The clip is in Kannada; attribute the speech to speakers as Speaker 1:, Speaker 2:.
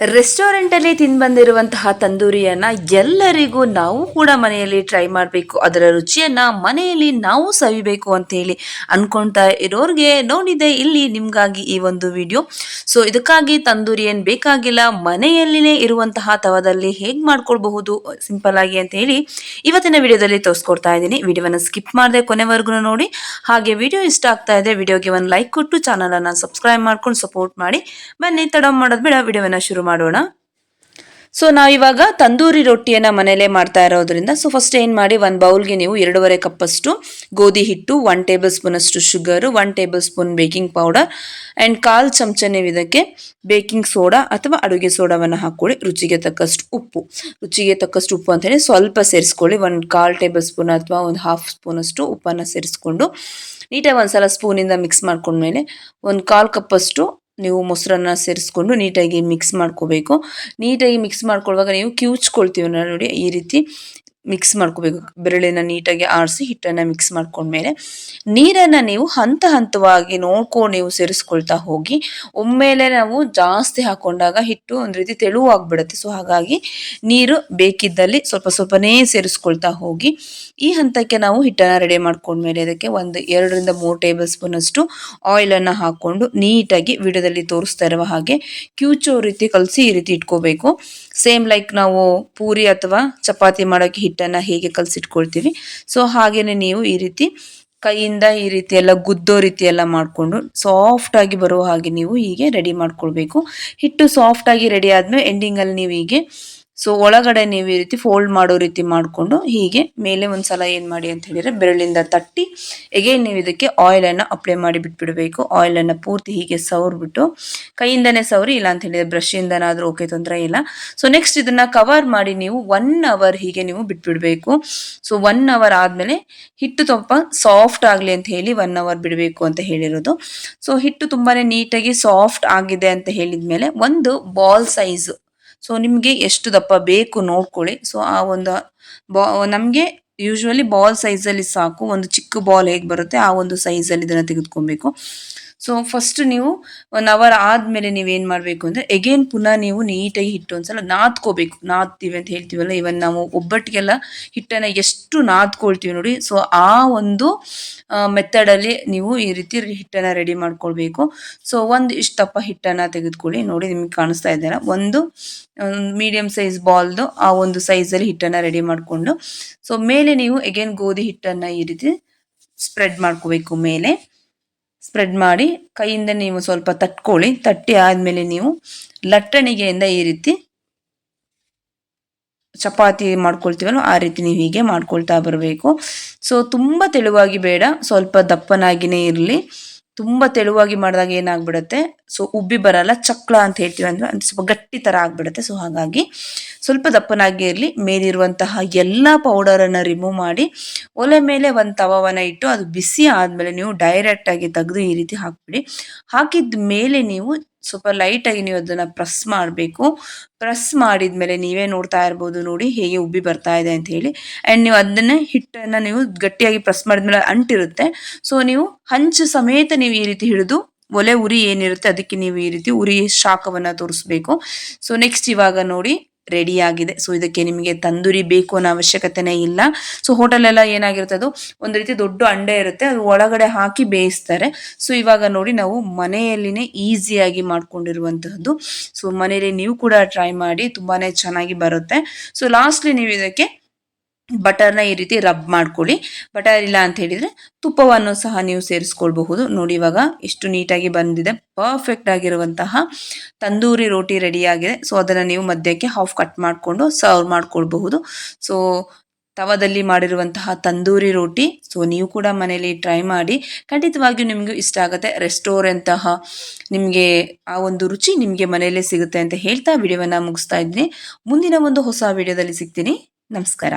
Speaker 1: ರೆಸ್ಟೋರೆಂಟಲ್ಲಿ ತಿಂದು ಬಂದಿರುವಂತಹ ತಂದೂರಿಯನ್ನು ಎಲ್ಲರಿಗೂ ನಾವು ಕೂಡ ಮನೆಯಲ್ಲಿ ಟ್ರೈ ಮಾಡಬೇಕು, ಅದರ ರುಚಿಯನ್ನು ಮನೆಯಲ್ಲಿ ನಾವು ಸವಿಬೇಕು ಅಂತೇಳಿ ಅನ್ಕೊಳ್ತಾ ಇರೋರಿಗೆ ನೋಡಿದೆ ಇಲ್ಲಿ ನಿಮಗಾಗಿ ಈ ಒಂದು ವಿಡಿಯೋ. ಸೊ ಇದಕ್ಕಾಗಿ ತಂದೂರಿ ಏನು ಬೇಕಾಗಿಲ್ಲ, ಮನೆಯಲ್ಲಿನೇ ಇರುವಂತಹ ತವದಲ್ಲಿ ಹೇಗೆ ಮಾಡ್ಕೊಳ್ಬಹುದು ಸಿಂಪಲ್ ಆಗಿ ಅಂತ ಹೇಳಿ ಇವತ್ತಿನ ವಿಡಿಯೋದಲ್ಲಿ ತೋರಿಸ್ಕೊಡ್ತಾ ಇದ್ದೀನಿ. ವಿಡಿಯೋವನ್ನು ಸ್ಕಿಪ್ ಮಾಡದೆ ಕೊನೆವರೆಗೂ ನೋಡಿ. ಹಾಗೆ ವಿಡಿಯೋ ಇಷ್ಟ ಆಗ್ತಾ ಇದೆ ವಿಡಿಯೋಗೆ ಒಂದು ಲೈಕ್ ಕೊಟ್ಟು ಚಾನಲನ್ನು ಸಬ್ಸ್ಕ್ರೈಬ್ ಮಾಡ್ಕೊಂಡು ಸಪೋರ್ಟ್ ಮಾಡಿ. ಬನ್ನಿ ತಡ ಮಾಡೋದು ಬೇಡ, ವಿಡಿಯೋವನ್ನು ಶುರು ಮಾಡೋಣ. ಸೊ ನಾವಿವಾಗ ತಂದೂರಿ ರೊಟ್ಟಿಯನ್ನು ಮನೆಯಲ್ಲೇ ಮಾಡ್ತಾ ಇರೋದ್ರಿಂದ ಫಸ್ಟ್ ಏನು ಮಾಡಿ, ಒಂದು ಬೌಲ್ಗೆ ನೀವು 2.5 ಕಪ್ಪಷ್ಟು ಗೋಧಿ ಹಿಟ್ಟು, 1 ಟೇಬಲ್ ಸ್ಪೂನ್ ಅಷ್ಟು sugar, 1 table spoon baking powder and 1/4 ಚಮಚ ನೀವು ಇದಕ್ಕೆ ಬೇಕಿಂಗ್ ಸೋಡಾ ಅಥವಾ ಅಡುಗೆ ಸೋಡಾವನ್ನು ಹಾಕ್ಕೊಳ್ಳಿ. ರುಚಿಗೆ ತಕ್ಕಷ್ಟು ಉಪ್ಪು ಅಂತ ಹೇಳಿ ಸ್ವಲ್ಪ ಸೇರಿಸ್ಕೊಳ್ಳಿ. 1/4 ಟೇಬಲ್ ಸ್ಪೂನ್ ಅಥವಾ 1/2 ಸ್ಪೂನ್ ಅಷ್ಟು ಉಪ್ಪನ್ನು ಸೇರಿಸ್ಕೊಂಡು ನೀಟಾಗಿ ಒಂದ್ಸಲ ಸ್ಪೂನಿಂದ ಮಿಕ್ಸ್ ಮಾಡ್ಕೊಂಡ್ಮೇಲೆ 1/4 ಕಪ್ಪಷ್ಟು ನೀವು ಮೊಸರನ್ನ ಸೇರಿಸ್ಕೊಂಡು ನೀಟಾಗಿ ಮಿಕ್ಸ್ ಮಾಡ್ಕೋಬೇಕು. ನೀಟಾಗಿ ಮಿಕ್ಸ್ ಮಾಡ್ಕೊಳ್ಳುವಾಗ ನೀವು ಕಿವುಚ್ಕೊಳ್ತೀವಿ ನೋಡಿ, ಈ ರೀತಿ ಮಿಕ್ಸ್ ಮಾಡ್ಕೋಬೇಕು. ಬೆರಳಿನ ನೀಟಾಗಿ ಆರಿಸಿ ಹಿಟ್ಟನ್ನು ಮಿಕ್ಸ್ ಮಾಡ್ಕೊಂಡ್ಮೇಲೆ ನೀರನ್ನು ನೀವು ಹಂತ ಹಂತವಾಗಿ ನೋಡ್ಕೊಂಡು ನೀವು ಸೇರಿಸ್ಕೊಳ್ತಾ ಹೋಗಿ. ಒಮ್ಮೆಲೆ ನಾವು ಜಾಸ್ತಿ ಹಾಕೊಂಡಾಗ ಹಿಟ್ಟು ಒಂದು ರೀತಿ ತೆಳುವಾಗ್ಬಿಡುತ್ತೆ. ಸೊ ಹಾಗಾಗಿ ನೀರು ಬೇಕಿದ್ದಲ್ಲಿ ಸ್ವಲ್ಪ ಸ್ವಲ್ಪನೇ ಸೇರಿಸ್ಕೊಳ್ತಾ ಹೋಗಿ. ಈ ಹಂತಕ್ಕೆ ನಾವು ಹಿಟ್ಟನ್ನು ರೆಡಿ ಮಾಡ್ಕೊಂಡ್ಮೇಲೆ ಇದಕ್ಕೆ 2-3 ಟೇಬಲ್ ಸ್ಪೂನ್ ಅಷ್ಟು ಆಯಿಲನ್ನು ಹಾಕ್ಕೊಂಡು ನೀಟಾಗಿ ವಿಡಿಯೋದಲ್ಲಿ ತೋರಿಸ್ತಾ ಇರುವ ಹಾಗೆ ಕಿವುಚೋ ರೀತಿ ಕಲಸಿ ಈ ರೀತಿ ಇಟ್ಕೋಬೇಕು. ಸೇಮ್ ಲೈಕ್ ನಾವು ಪೂರಿ ಅಥವಾ ಚಪಾತಿ ಮಾಡೋಕ್ಕೆ ಹಿಟ್ಟನ್ನು ಹೇಗೆ ಕಲಸಿಟ್ಕೊಳ್ತೀವಿ, ಸೊ ಹಾಗೇನೆ ನೀವು ಈ ರೀತಿ ಕೈಯಿಂದ ಈ ರೀತಿ ಎಲ್ಲ ಗುದ್ದೋ ರೀತಿ ಎಲ್ಲ ಮಾಡಿಕೊಂಡು ಸಾಫ್ಟ್ ಆಗಿ ಬರೋ ಹಾಗೆ ನೀವು ಹೀಗೆ ರೆಡಿ ಮಾಡ್ಕೊಳ್ಬೇಕು. ಹಿಟ್ಟು ಸಾಫ್ಟ್ ಆಗಿ ರೆಡಿ ಆದ್ಮೇಲೆ ಎಂಡಿಂಗಲ್ಲಿ ನೀವು ಹೀಗೆ ಒಳಗಡೆ ನೀವು ಈ ರೀತಿ ಫೋಲ್ಡ್ ಮಾಡೋ ರೀತಿ ಮಾಡಿಕೊಂಡು ಹೀಗೆ ಮೇಲೆ ಒಂದ್ಸಲ ಏನು ಮಾಡಿ ಅಂತ ಹೇಳಿದ್ರೆ ಬೆರಳಿಂದ ತಟ್ಟಿ ಎಗೇನ್ ನೀವು ಇದಕ್ಕೆ ಆಯಿಲನ್ನು ಅಪ್ಲೈ ಮಾಡಿ ಬಿಟ್ಬಿಡಬೇಕು. ಆಯಿಲನ್ನು ಪೂರ್ತಿ ಹೀಗೆ ಸವರ್ಬಿಟ್ಟು ಕೈಯಿಂದನೇ ಸವರಿ, ಇಲ್ಲ ಅಂತ ಹೇಳಿದ್ರೆ ಬ್ರಷಿಂದನಾದರೂ ಓಕೆ, ತೊಂದರೆ ಇಲ್ಲ. ಸೊ ನೆಕ್ಸ್ಟ್ ಇದನ್ನ ಕವರ್ ಮಾಡಿ ನೀವು 1 ಅವರ್ ಹೀಗೆ ನೀವು ಬಿಟ್ಬಿಡಬೇಕು. ಸೊ 1 ಅವರ್ ಆದಮೇಲೆ ಹಿಟ್ಟು ಸ್ವಲ್ಪ ಸಾಫ್ಟ್ ಆಗಲಿ ಅಂತ ಹೇಳಿ 1 ಅವರ್ ಬಿಡಬೇಕು ಅಂತ ಹೇಳಿರೋದು. ಸೊ ಹಿಟ್ಟು ತುಂಬಾನೇ ನೀಟಾಗಿ ಸಾಫ್ಟ್ ಆಗಿದೆ ಅಂತ ಹೇಳಿದ್ಮೇಲೆ ಒಂದು ಬಾಲ್ ಸೈಜ್, ಸೊ ನಿಮಗೆ ಎಷ್ಟು ದಪ್ಪ ಬೇಕು ನೋಡ್ಕೊಳ್ಳಿ. ಸೊ ಆ ಒಂದು ನಮಗೆ ಯೂಶ್ವಲಿ ಬಾಲ್ ಸೈಜಲ್ಲಿ ಸಾಕು. ಒಂದು ಚಿಕ್ಕ ಬಾಲ್ ಹೇಗೆ ಬರುತ್ತೆ ಆ ಒಂದು ಸೈಜಲ್ಲಿ ಇದನ್ನು ತೆಗೆದುಕೊಬೇಕು. ಸೊ ಫಸ್ಟ್ ನೀವು 1 ಅವರ್ ಆದಮೇಲೆ ನೀವೇನು ಮಾಡಬೇಕು ಅಂದರೆ ಎಗೇನ್ ಪುನಃ ನೀವು ನೀಟಾಗಿ ಹಿಟ್ಟು ಒಂದ್ಸಲ ನಾದ್ತೀವಿ ಅಂತ ಹೇಳ್ತೀವಲ್ಲ, ಇವನ್ ನಾವು ಒಬ್ಬಟ್ಟಿಗೆಲ್ಲ ಹಿಟ್ಟನ್ನು ಎಷ್ಟು ನಾದ್ಕೊಳ್ತೀವಿ ನೋಡಿ. ಸೊ ಆ ಒಂದು ಮೆಥಡಲ್ಲಿ ನೀವು ಈ ರೀತಿ ಹಿಟ್ಟನ್ನು ರೆಡಿ ಮಾಡ್ಕೊಳ್ಬೇಕು. ಸೊ ಇಷ್ಟಪ್ಪ ಹಿಟ್ಟನ್ನು ತೆಗೆದುಕೊಳ್ಳಿ. ನೋಡಿ ನಿಮಗೆ ಕಾಣಿಸ್ತಾ ಇದ್ದೀರಾ, ಒಂದು ಮೀಡಿಯಂ ಸೈಜ್ ಬಾಲ್ದು ಆ ಒಂದು ಸೈಜಲ್ಲಿ ಹಿಟ್ಟನ್ನು ರೆಡಿ ಮಾಡಿಕೊಂಡು ಸೊ ಮೇಲೆ ನೀವು ಎಗೇನ್ ಗೋಧಿ ಹಿಟ್ಟನ್ನು ಈ ರೀತಿ ಸ್ಪ್ರೆಡ್ ಮಾಡ್ಕೋಬೇಕು. ಮೇಲೆ ಸ್ಪ್ರೆಡ್ ಮಾಡಿ ಕೈಯಿಂದ ನೀವು ಸ್ವಲ್ಪ ತಟ್ಕೊಳ್ಳಿ. ತಟ್ಟಿ ಆದಮೇಲೆ ನೀವು ಲಟ್ಟಣಿಗೆಯಿಂದ ಈ ರೀತಿ ಚಪಾತಿ ಮಾಡ್ಕೊಳ್ತೀವಲ್ಲ ಆ ರೀತಿ ನೀವು ಹೀಗೆ ಮಾಡ್ಕೊಳ್ತಾ ಬರಬೇಕು. ಸೊ ತುಂಬ ತೆಳುವಾಗಿ ಬೇಡ, ಸ್ವಲ್ಪ ದಪ್ಪನಾಗಿನೇ ಇರಲಿ. ತುಂಬ ತೆಳುವಾಗಿ ಮಾಡಿದಾಗ ಏನಾಗ್ಬಿಡುತ್ತೆ, ಸೊ ಉಬ್ಬಿ ಬರಲ್ಲ, ಚಕ್ಳ ಅಂತ ಹೇಳ್ತೀವಿ ಅಂದ್ರೆ ಸ್ವಲ್ಪ ಗಟ್ಟಿ ಥರ ಆಗ್ಬಿಡುತ್ತೆ. ಸೊ ಹಾಗಾಗಿ ಸ್ವಲ್ಪ ದಪ್ಪನಾಗಿ ಇರಲಿ. ಮೇಲಿರುವಂತಹ ಎಲ್ಲ ಪೌಡರನ್ನು ರಿಮೂವ್ ಮಾಡಿ ಒಲೆ ಮೇಲೆ ಒಂದು ತವವನ್ನು ಇಟ್ಟು ಅದು ಬಿಸಿ ಆದಮೇಲೆ ನೀವು ಡೈರೆಕ್ಟಾಗಿ ತೆಗೆದು ಈ ರೀತಿ ಹಾಕ್ಬಿಡಿ. ಹಾಕಿದ ಮೇಲೆ ನೀವು ಸ್ವಲ್ಪ ಲೈಟಾಗಿ ನೀವು ಅದನ್ನು ಪ್ರೆಸ್ ಮಾಡಬೇಕು. ಪ್ರೆಸ್ ಮಾಡಿದ್ಮೇಲೆ ನೀವೇ ನೋಡ್ತಾ ಇರ್ಬೋದು ನೋಡಿ ಹೇಗೆ ಉಬ್ಬಿ ಬರ್ತಾ ಇದೆ ಅಂತ ಹೇಳಿ. ಆ್ಯಂಡ್ ನೀವು ಅದನ್ನೇ ಹಿಟ್ಟನ್ನು ನೀವು ಗಟ್ಟಿಯಾಗಿ ಪ್ರೆಸ್ ಮಾಡಿದ್ಮೇಲೆ ಅಂಟಿರುತ್ತೆ. ಸೊ ನೀವು ಹಂಚು ಸಮೇತ ನೀವು ಈ ರೀತಿ ಹಿಡಿದು ಒಲೆ ಉರಿ ಏನಿರುತ್ತೆ ಅದಕ್ಕೆ ನೀವು ಈ ರೀತಿ ಉರಿ ಶಾಖವನ್ನು ತೋರಿಸ್ಬೇಕು. ಸೊ ನೆಕ್ಸ್ಟ್ ಇವಾಗ ನೋಡಿ ರೆಡಿ ಆಗಿದೆ. ಸೊ ಇದಕ್ಕೆ ನಿಮಗೆ ತಂದೂರಿ ಬೇಕು ಅನ್ನೋ ಅವಶ್ಯಕತೆನೇ ಇಲ್ಲ. ಸೊ ಹೋಟೆಲೆಲ್ಲ ಏನಾಗಿರುತ್ತೆ, ಅದು ಒಂದು ರೀತಿ ದೊಡ್ಡ ಅಂಡೆ ಇರುತ್ತೆ, ಅದು ಒಳಗಡೆ ಹಾಕಿ ಬೇಯಿಸ್ತಾರೆ. ಸೊ ಇವಾಗ ನೋಡಿ ನಾವು ಮನೆಯಲ್ಲಿನೇ ಈಸಿಯಾಗಿ ಮಾಡ್ಕೊಂಡಿರುವಂತಹದ್ದು. ಸೊ ಮನೆಯಲ್ಲಿ ನೀವು ಕೂಡ ಟ್ರೈ ಮಾಡಿ, ತುಂಬಾನೇ ಚೆನ್ನಾಗಿ ಬರುತ್ತೆ. ಸೊ ಲಾಸ್ಟ್ಲಿ ನೀವು ಇದಕ್ಕೆ ಬಟರ್ನ ಈ ರೀತಿ ರಬ್ ಮಾಡ್ಕೊಳ್ಳಿ. ಬಟರ್ ಇಲ್ಲ ಅಂತ ಹೇಳಿದ್ರೆ ತುಪ್ಪವನ್ನು ಸಹ ನೀವು ಸೇರಿಸ್ಕೊಳ್ಬಹುದು. ನೋಡಿ ಇವಾಗ ಎಷ್ಟು ನೀಟಾಗಿ ಬಂದಿದೆ, ಪರ್ಫೆಕ್ಟ್ ಆಗಿರುವಂತಹ ತಂದೂರಿ ರೋಟಿ ರೆಡಿ ಆಗಿದೆ. ಸೊ ಅದನ್ನು ನೀವು ಮಧ್ಯಕ್ಕೆ ಹಾಫ್ ಕಟ್ ಮಾಡಿಕೊಂಡು ಸರ್ವ್ ಮಾಡ್ಕೊಳ್ಬಹುದು. ಸೊ ತವದಲ್ಲಿ ಮಾಡಿರುವಂತಹ ತಂದೂರಿ ರೋಟಿ ಸೊ ನೀವು ಕೂಡ ಮನೆಯಲ್ಲಿ ಟ್ರೈ ಮಾಡಿ, ಖಂಡಿತವಾಗಿಯೂ ನಿಮಗೂ ಇಷ್ಟ ಆಗುತ್ತೆ. ರೆಸ್ಟೋರೆಂಟ್ತಹ ನಿಮಗೆ ಆ ಒಂದು ರುಚಿ ನಿಮಗೆ ಮನೆಯಲ್ಲೇ ಸಿಗುತ್ತೆ ಅಂತ ಹೇಳ್ತಾ ವಿಡಿಯೋವನ್ನು ಮುಗಿಸ್ತಾ ಇದ್ದೀನಿ. ಮುಂದಿನ ಒಂದು ಹೊಸ ವಿಡಿಯೋದಲ್ಲಿ ಸಿಗ್ತೀನಿ. ನಮಸ್ಕಾರ.